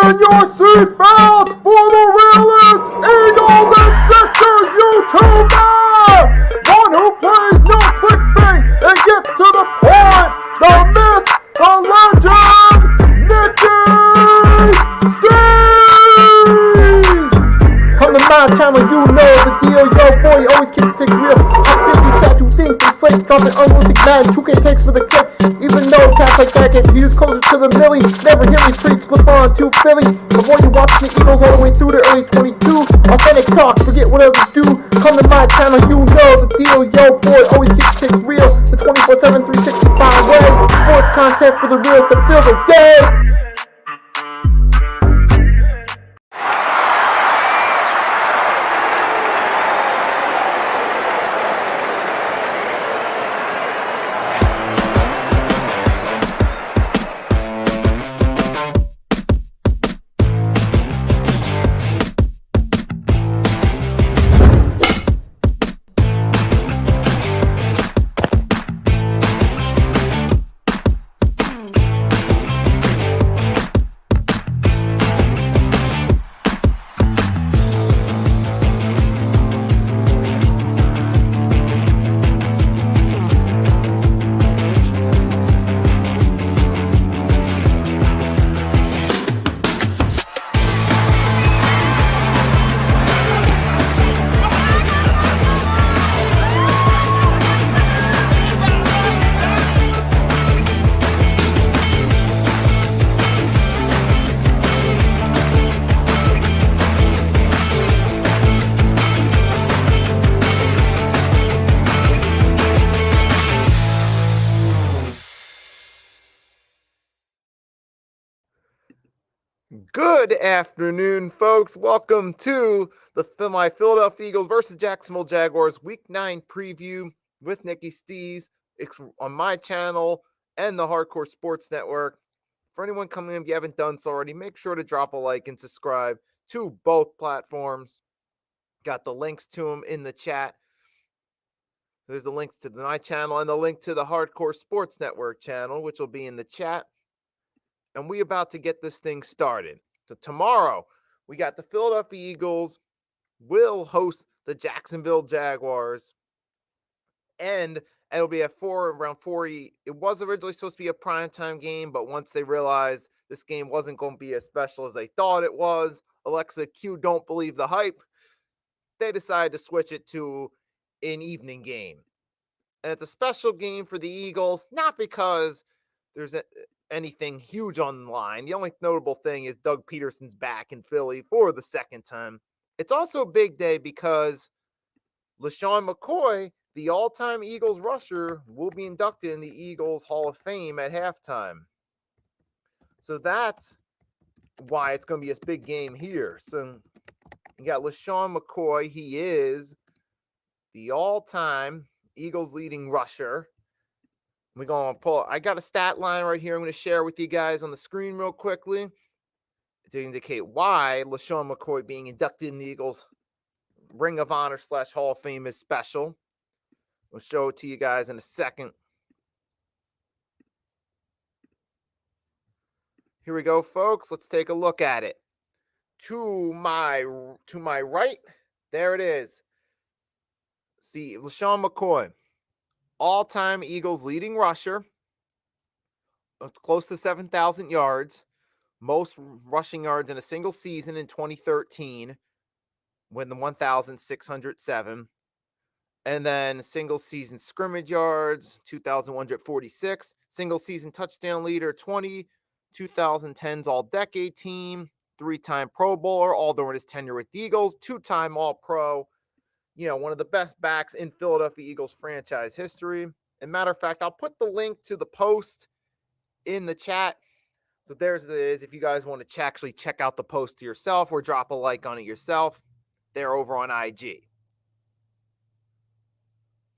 Fasten your seatbelts for the realest Eagles and Sixers YouTuber! One who plays no clickbait and gets to the point! The myth, the legend, Nicky Stees! Come to my channel, you know the deal. Yo, boy, always keeps things real. I'm simply statue, think they slate, dropping unrealistic man, 2K takes for the clip. Even though cats like that get views closer to the millie, never hear me preach, slip on to Philly. Before you watch the Eagles all the way through the early 22, authentic talk, forget what others do. Come to my channel, you know the deal. Yo, boy, always keeps things real. The 24/7, 365 way. Sports content for the reals that feel the day. Good afternoon, folks. Welcome to my Philadelphia Eagles versus Jacksonville Jaguars Week 9 preview with Nicky Stees. It's on my channel and the Hardcore Sports Network. For anyone coming in, if you haven't done so already, make sure to drop a like and subscribe to both platforms. Got the links to them in the chat. There's the links to my channel and the link to the Hardcore Sports Network channel, which will be in the chat. And we about to get this thing started. So tomorrow, we got the Philadelphia Eagles will host the Jacksonville Jaguars. And it'll be at around 4. It was originally supposed to be a primetime game, but once they realized this game wasn't going to be as special as they thought it was, Alexa Q don't believe the hype, they decided to switch it to an evening game. And it's a special game for the Eagles, not because there's anything huge on the line. The only notable thing is Doug Peterson's back in Philly for the second time. It's also a big day because LaShawn McCoy, the all-time Eagles rusher, will be inducted in the Eagles Hall of Fame at halftime. So that's why it's going to be a big game here. So you got LaShawn McCoy. He is the all-time Eagles leading rusher. We're going to pull. I got a stat line right here I'm going to share with you guys on the screen real quickly to indicate why LaShawn McCoy being inducted in the Eagles Ring of Honor / Hall of Fame is special. We'll show it to you guys in a second. Here we go, folks. Let's take a look at it. To my right, there it is. See, LaShawn McCoy, all-time Eagles leading rusher, close to 7,000 yards, most rushing yards in a single season in 2013, when the 1,607, and then single season scrimmage yards, 2,146, single season touchdown leader, 2010's all-decade team, 3-time Pro Bowler, all during his tenure with the Eagles, 2-time All-Pro. One of the best backs in Philadelphia Eagles franchise history. And matter of fact, I'll put the link to the post in the chat. So there's it is. If you guys want to actually check out the post to yourself or drop a like on it yourself, they're over on IG.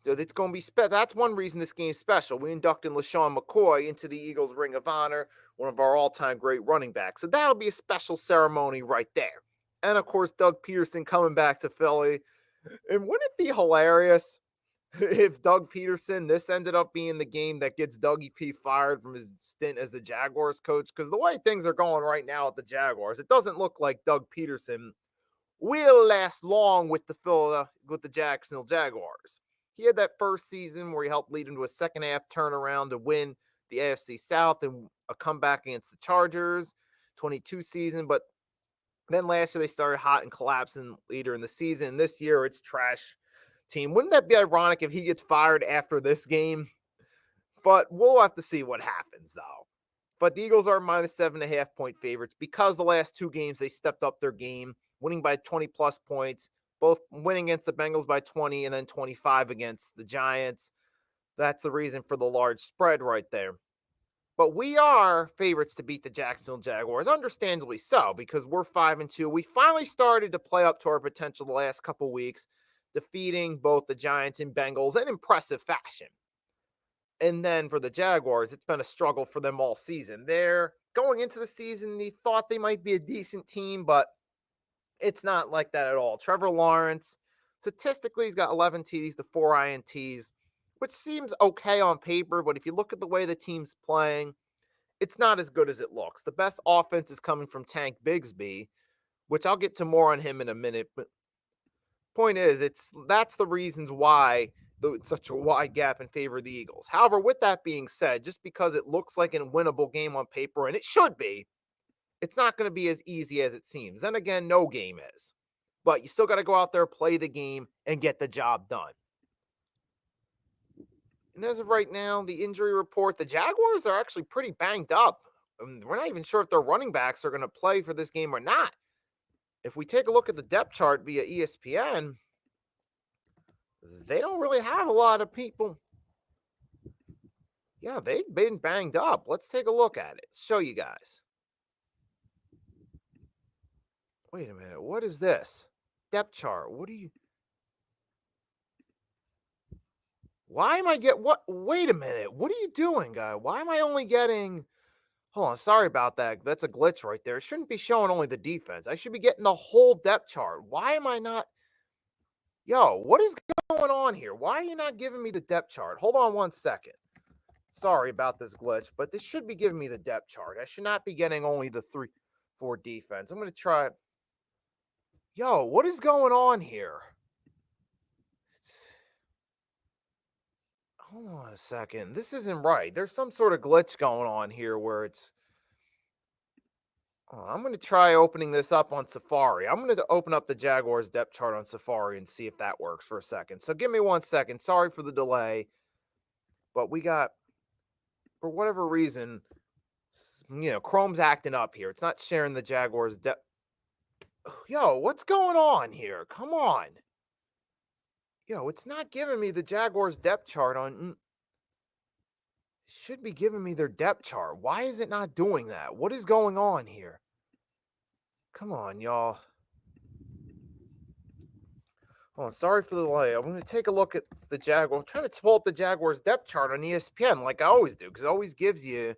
So it's going to be that's one reason this game's special. We inducted LaShawn McCoy into the Eagles Ring of Honor, one of our all-time great running backs. So that'll be a special ceremony right there. And of course, Doug Peterson coming back to Philly. And wouldn't it be hilarious if Doug Peterson, this ended up being the game that gets Dougie P fired from his stint as the Jaguars coach. Because the way things are going right now at the Jaguars, it doesn't look like Doug Peterson will last long with the Jacksonville Jaguars. He had that first season where he helped lead into a second half turnaround to win the AFC South and a comeback against the Chargers, 22 season. But then last year they started hot and collapsing later in the season. This year it's trash team. Wouldn't that be ironic if he gets fired after this game? But we'll have to see what happens though. But the Eagles are minus 7.5-point favorites because the last two games they stepped up their game, winning by 20 plus points, both winning against the Bengals by 20 and then 25 against the Giants. That's the reason for the large spread right there. But we are favorites to beat the Jacksonville Jaguars, understandably so, because we're 5-2. We finally started to play up to our potential the last couple weeks, defeating both the Giants and Bengals in impressive fashion. And then for the Jaguars, it's been a struggle for them all season. They're going into the season, they thought they might be a decent team, but it's not like that at all. Trevor Lawrence, statistically, he's got 11 TDs to 4 INTs, which seems okay on paper, but if you look at the way the team's playing, it's not as good as it looks. The best offense is coming from Tank Bigsby, which I'll get to more on him in a minute, but point is, that's the reasons why it's such a wide gap in favor of the Eagles. However, with that being said, just because it looks like a winnable game on paper, and it should be, it's not going to be as easy as it seems. Then again, no game is. But you still got to go out there, play the game, and get the job done. And as of right now, the injury report, the Jaguars are actually pretty banged up. We're not even sure if their running backs are going to play for this game or not. If we take a look at the depth chart via ESPN, they don't really have a lot of people. Yeah, they've been banged up. Let's take a look at it. Show you guys. Wait a minute. What is this? Depth chart. What do you... Why am I what? Wait a minute. What are you doing, guy? Why am I only getting... Hold on. Sorry about that. That's a glitch right there. It shouldn't be showing only the defense. I should be getting the whole depth chart. Why am I not... Yo, what is going on here? Why are you not giving me the depth chart? Hold on one second. Sorry about this glitch, but this should be giving me the depth chart. I should not be getting only the 3-4 defense. I'm going to try... Yo, what is going on here? Hold on a second. This isn't right. There's some sort of glitch going on here where it's... I'm going to try opening this up on Safari. I'm going to open up the Jaguars depth chart on Safari and see if that works for a second. So give me 1 second. Sorry for the delay. But we got, for whatever reason, Chrome's acting up here. It's not sharing the Jaguars depth. Yo, what's going on here? Come on. Yo, it's not giving me the Jaguars depth chart on... Should be giving me their depth chart. Why is it not doing that? What is going on here? Come on, y'all. Oh, sorry for the delay. I'm going to take a look at the Jaguars. I'm trying to pull up the Jaguars depth chart on ESPN like I always do, because it always gives you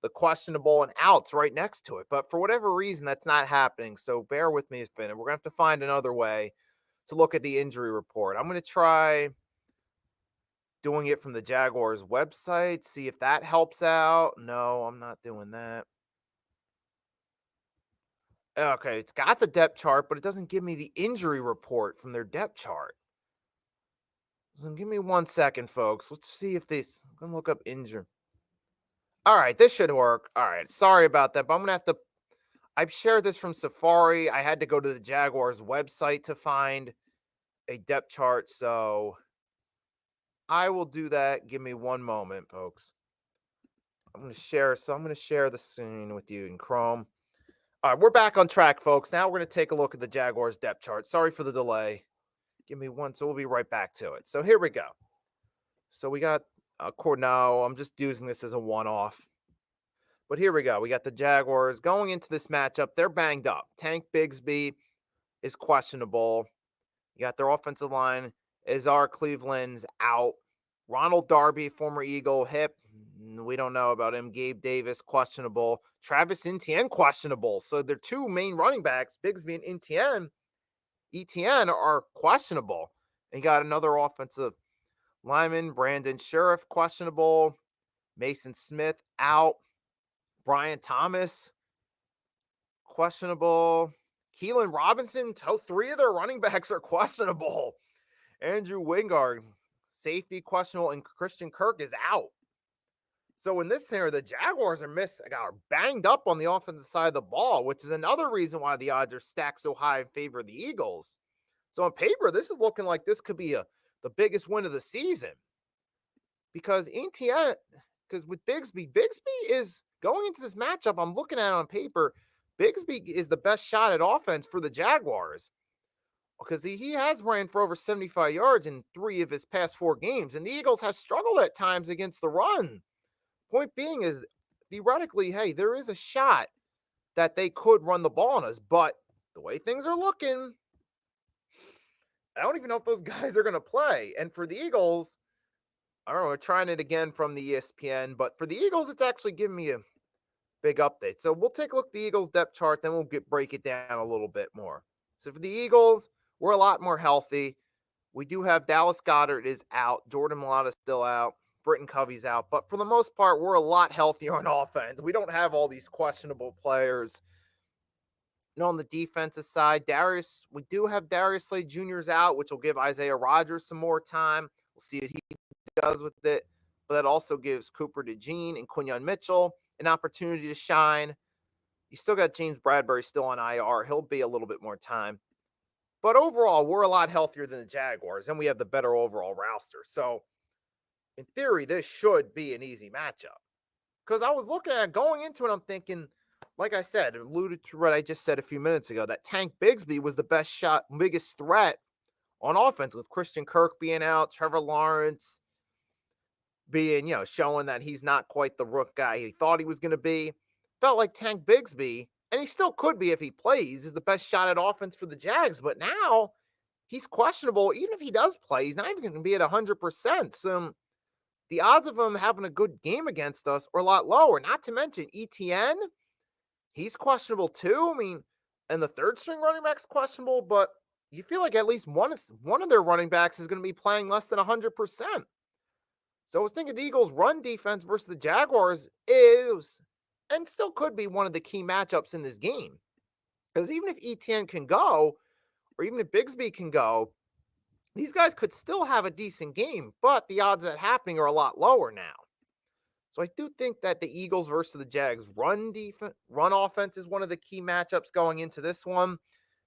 the questionable and outs right next to it. But for whatever reason, that's not happening. So bear with me, Finn. We're going to have to find another way to look at the injury report. I'm going to try doing it from the Jaguars website, see if that helps out. No, I'm not doing that. Okay, it's got the depth chart, but it doesn't give me the injury report from their depth chart. So give me 1 second, folks. Let's see if this... I'm going to look up injury. All right, this should work. All right, sorry about that, but I'm going to have to... I've shared this from Safari. I had to go to the Jaguars website to find a depth chart, so I will do that. Give me 1 moment, folks. I'm going to share the screen with you in Chrome. All right, we're back on track, folks. Now we're going to take a look at the Jaguars depth chart. Sorry for the delay. Give me 1, so we'll be right back to it. So here we go. So we got no, I'm just using this as a one-off. But here we go. We got the Jaguars going into this matchup. They're banged up. Tank Bigsby is questionable. You got their offensive line. Izar Cleveland's out. Ronald Darby, former Eagle, hip. We don't know about him. Gabe Davis, questionable. Travis Etienne, questionable. So their 2 main running backs, Bigsby and Etienne, are questionable. And you got another offensive Lyman, Brandon Sheriff, questionable. Mason Smith, out. Brian Thomas, questionable. Keelan Robinson, 3 of their running backs are questionable. Andrew Wingard, safety, questionable, and Christian Kirk is out. So in this scenario, the Jaguars are banged up on the offensive side of the ball, which is another reason why the odds are stacked so high in favor of the Eagles. So on paper, this is looking like this could be the biggest win of the season. Because because with Bigsby is going into this matchup, I'm looking at it on paper, Bigsby is the best shot at offense for the Jaguars. Because he has ran for over 75 yards in 3 of his past 4 games, and the Eagles have struggled at times against the run. Point being is, theoretically, hey, there is a shot that they could run the ball on us, but the way things are looking, I don't even know if those guys are going to play. And for the Eagles, I don't know, we're trying it again from the ESPN, but for the Eagles, it's actually giving me a big update. So we'll take a look at the Eagles depth chart, then we'll break it down a little bit more. So for the Eagles, we're a lot more healthy. We do have Dallas Goedert is out, Jordan Mailata's still out, Britton Covey's out, but for the most part, we're a lot healthier on offense. We don't have all these questionable players. On the defensive side, we do have Darius Slay Jr.'s out, which will give Isaiah Rodgers some more time. We'll see what he does with it, but that also gives Cooper DeJean and Quinyon Mitchell an opportunity to shine. You still got James Bradbury still on IR. He'll be a little bit more time. But overall, we're a lot healthier than the Jaguars, and we have the better overall roster. So, in theory, this should be an easy matchup. Because I was looking at it, going into it, I'm thinking, like I said, alluded to what I just said a few minutes ago, that Tank Bigsby was the biggest threat on offense, with Christian Kirk being out, Trevor Lawrence being, showing that he's not quite the rook guy he thought he was going to be. Felt like Tank Bigsby, and he still could be if he plays, is the best shot at offense for the Jags. But now he's questionable. Even if he does play, he's not even going to be at 100%. So the odds of him having a good game against us are a lot lower. Not to mention ETN, he's questionable too. I mean, and the third string running back's questionable, but you feel like at least one of their running backs is going to be playing less than 100%. So I was thinking the Eagles' run defense versus the Jaguars is, and still could be, one of the key matchups in this game. Because even if ETN can go, or even if Bigsby can go, these guys could still have a decent game, but the odds of that happening are a lot lower now. So I do think that the Eagles versus the Jags run offense is one of the key matchups going into this one,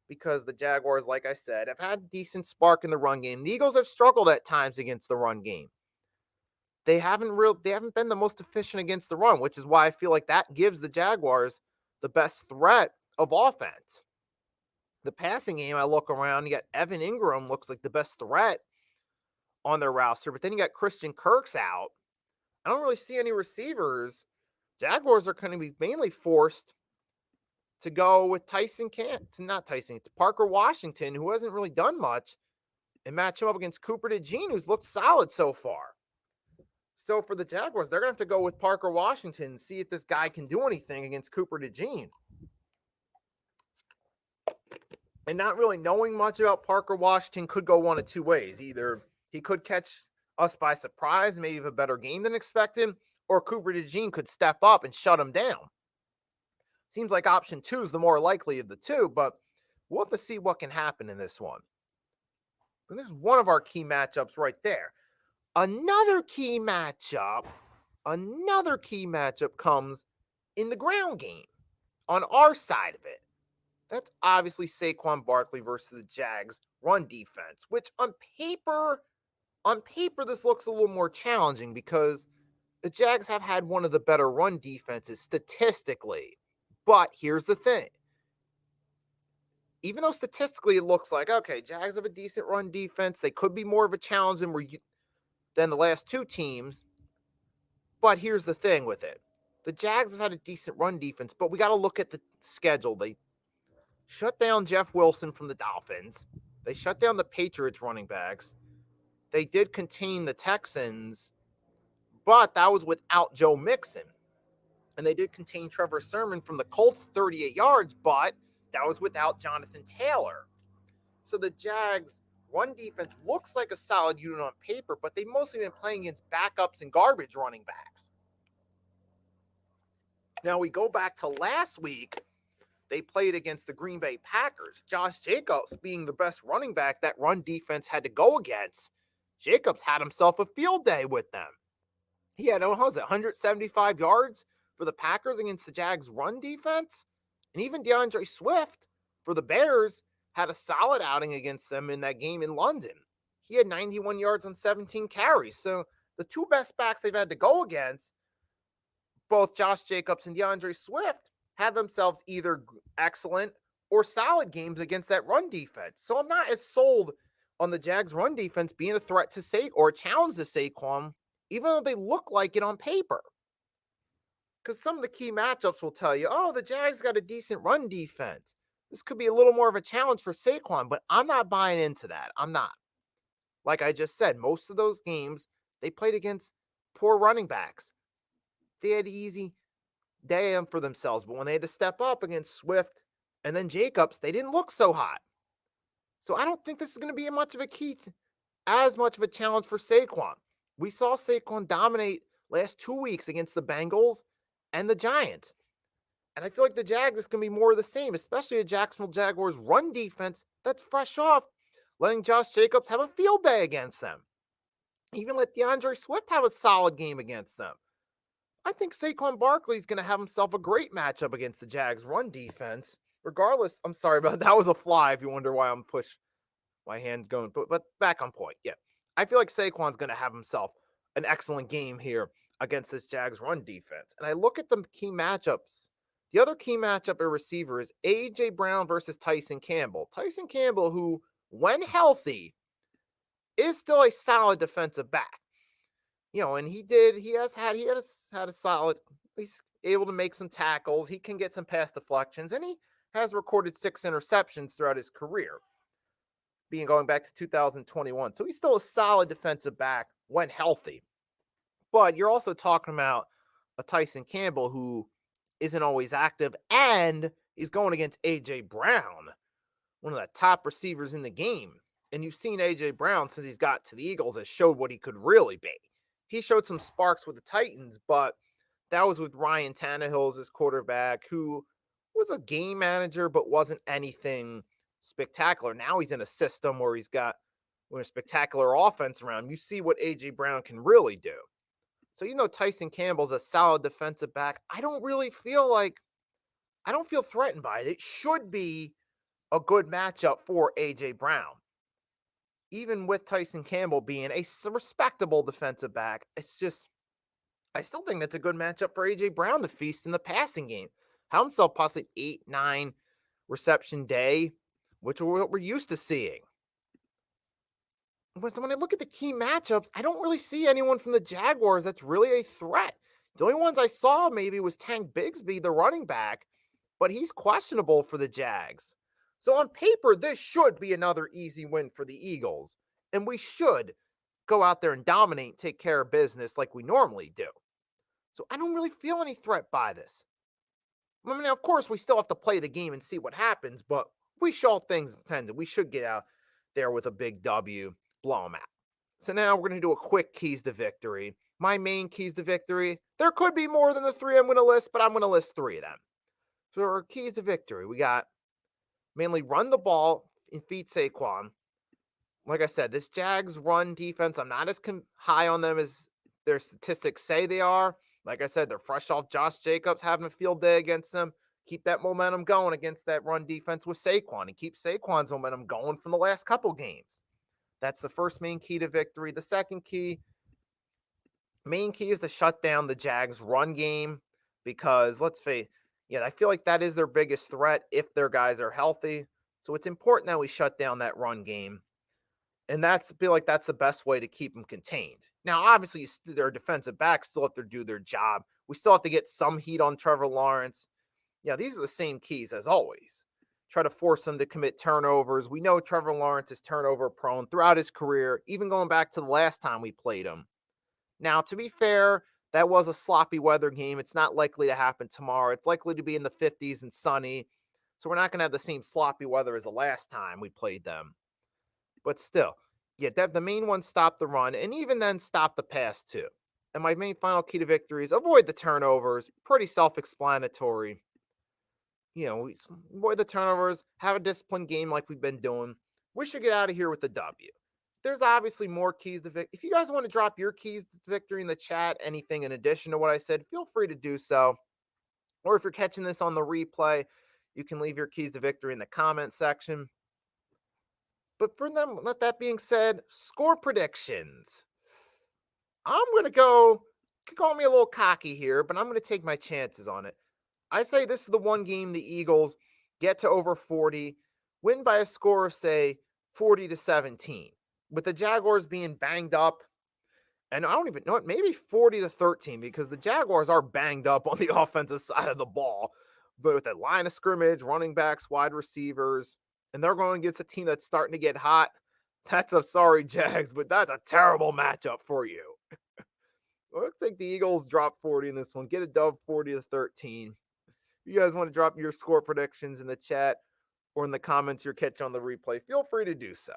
because the Jaguars, like I said, have had decent spark in the run game. The Eagles have struggled at times against the run game. They haven't been the most efficient against the run, which is why I feel like that gives the Jaguars the best threat of offense. The passing game, I look around, you got Evan Ingram looks like the best threat on their roster, but then you got Christian Kirk's out. I don't really see any receivers. Jaguars are going to be mainly forced to go with Parker Washington, who hasn't really done much, and match him up against Cooper DeJean, who's looked solid so far. So for the Jaguars, they're going to have to go with Parker Washington and see if this guy can do anything against Cooper DeJean. And not really knowing much about Parker Washington could go one of two ways. Either he could catch us by surprise, maybe have a better game than expected, or Cooper DeJean could step up and shut him down. Seems like option 2 is the more likely of the two, but we'll have to see what can happen in this one. And there's one of our key matchups right there. Another key matchup comes in the ground game on our side of it. That's obviously Saquon Barkley versus the Jags run defense, which on paper, this looks a little more challenging because the Jags have had one of the better run defenses statistically. But here's the thing. Even though statistically it looks like, okay, Jags have a decent run defense, they could be more of a challenge than the last two teams. But here's the thing with it. The Jags have had a decent run defense, but we got to look at the schedule. They shut down Jeff Wilson from the Dolphins. They shut down the Patriots running backs. They did contain the Texans, but that was without Joe Mixon. And they did contain Trevor Sermon from the Colts, 38 yards, but that was without Jonathan Taylor. So the Jags' run defense looks like a solid unit on paper, but they've mostly been playing against backups and garbage running backs. Now we go back to last week. They played against the Green Bay Packers. Josh Jacobs being the best running back that run defense had to go against. Jacobs had himself a field day with them. He had, 175 yards for the Packers against the Jags run defense. And even DeAndre Swift for the Bears had a solid outing against them in that game in London. He had 91 yards on 17 carries. So the two best backs they've had to go against, both Josh Jacobs and DeAndre Swift, have themselves either excellent or solid games against that run defense. So I'm not as sold on the Jags run defense being a threat to Saquon or a challenge to Saquon, even though they look like it on paper. Because some of the key matchups will tell you, oh, the Jags got a decent run defense. This could be a little more of a challenge for Saquon, but I'm not buying into that. I'm not. Like I just said, most of those games, they played against poor running backs. They had easy day for themselves, but when they had to step up against Swift and then Jacobs, they didn't look so hot. So I don't think this is going to be as much of a challenge for Saquon. We saw Saquon dominate last 2 weeks against the Bengals and the Giants. And I feel like the Jags is going to be more of the same, especially a Jacksonville Jaguars run defense that's fresh off letting Josh Jacobs have a field day against them. Even let DeAndre Swift have a solid game against them. I think Saquon Barkley is going to have himself a great matchup against the Jags run defense. Regardless, I'm sorry about that. Was a fly if you wonder why I'm my hands going. But back on point. Yeah. I feel like Saquon's going to have himself an excellent game here against this Jags run defense. And I look at the key matchups. The other key matchup at receiver is A.J. Brown versus Tyson Campbell. Tyson Campbell, who, when healthy, is still a solid defensive back. And he had a solid, he's able to make some tackles. He can get some pass deflections, and he has recorded 6 interceptions throughout his career, going back to 2021. So he's still a solid defensive back when healthy. But you're also talking about a Tyson Campbell who isn't always active, and he's going against A.J. Brown, one of the top receivers in the game. And you've seen A.J. Brown since he's got to the Eagles has showed what he could really be. He showed some sparks with the Titans, but that was with Ryan Tannehill as his quarterback, who was a game manager but wasn't anything spectacular. Now he's in a system where he's got a spectacular offense around. You see what A.J. Brown can really do. So Tyson Campbell's a solid defensive back. I don't feel threatened by it. It should be a good matchup for A.J. Brown. Even with Tyson Campbell being a respectable defensive back, I still think that's a good matchup for A.J. Brown to feast in the passing game. Have himself possibly 8-9 reception day, which is what we're used to seeing. But when I look at the key matchups, I don't really see anyone from the Jaguars that's really a threat. The only ones I saw maybe was Tank Bigsby, the running back, but he's questionable for the Jags. So on paper, this should be another easy win for the Eagles, and we should go out there and dominate and take care of business like we normally do. So I don't really feel any threat by this. I mean, of course, we still have to play the game and see what happens, but we show things dependent. We should get out there with a big W, blow them out. So now we're going to do a quick keys to victory. My main keys to victory, there could be more than the 3 I'm going to list, but I'm going to list 3 of them. So our keys to victory, we got mainly run the ball and feed Saquon. Like I said, this Jags run defense, I'm not as high on them as their statistics say they are. Like I said, they're fresh off Josh Jacobs having a field day against them. Keep that momentum going against that run defense with Saquon and keep Saquon's momentum going from the last couple games. That's the first main key to victory. The second main key is to shut down the Jags run game because let's face it, I feel like that is their biggest threat if their guys are healthy. So it's important that we shut down that run game. And I feel like that's the best way to keep them contained. Now, obviously, their defensive backs still have to do their job. We still have to get some heat on Trevor Lawrence. These are the same keys as always. Try to force them to commit turnovers. We know Trevor Lawrence is turnover prone throughout his career, even going back to the last time we played him. Now, to be fair, that was a sloppy weather game. It's not likely to happen tomorrow. It's likely to be in the 50s and sunny. So we're not going to have the same sloppy weather as the last time we played them. But still, yeah, the main one, stop the run, and even then stop the pass too. And my main final key to victory is avoid the turnovers. Pretty self-explanatory. We avoid the turnovers, have a disciplined game like we've been doing. We should get out of here with the W. There's obviously more keys to victory. If you guys want to drop your keys to victory in the chat, anything in addition to what I said, feel free to do so. Or if you're catching this on the replay, you can leave your keys to victory in the comment section. But for them, let that being said, score predictions. I'm going to go, you can call me a little cocky here, but I'm going to take my chances on it. I say this is the one game the Eagles get to over 40, win by a score of, say, 40-17, with the Jaguars being banged up. And I don't even know it, maybe 40-13, because the Jaguars are banged up on the offensive side of the ball. But with the line of scrimmage, running backs, wide receivers, and they're going against a team that's starting to get hot. That's a sorry, Jags, but that's a terrible matchup for you. Looks like the Eagles drop 40 in this one. Get a dub 40-13. You guys want to drop your score predictions in the chat or in the comments you're catching on the replay, feel free to do so.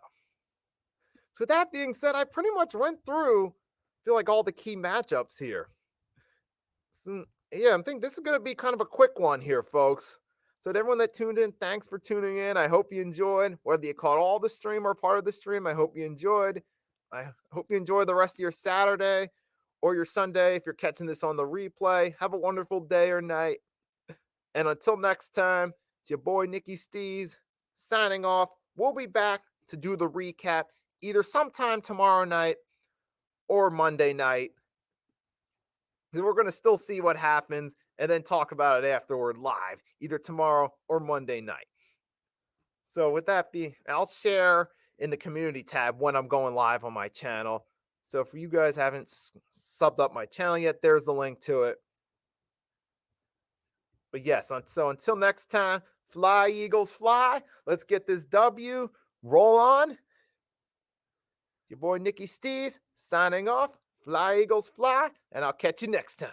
So with that being said, I pretty much went through, I feel like, all the key matchups here. So, yeah, I think this is going to be kind of a quick one here, folks. So to everyone that tuned in, thanks for tuning in. I hope you enjoyed. Whether you caught all the stream or part of the stream, I hope you enjoyed. I hope you enjoy the rest of your Saturday or your Sunday if you're catching this on the replay. Have a wonderful day or night. And until next time, it's your boy Nicky Stees signing off. We'll be back to do the recap either sometime tomorrow night or Monday night. We're going to still see what happens and then talk about it afterward live, either tomorrow or Monday night. So with that being, I'll share in the community tab when I'm going live on my channel. So if you guys haven't subbed up my channel yet, there's the link to it. But yes, so until next time, fly, Eagles, fly. Let's get this W. Roll on. Your boy Nicky Stees signing off. Fly, Eagles, fly. And I'll catch you next time.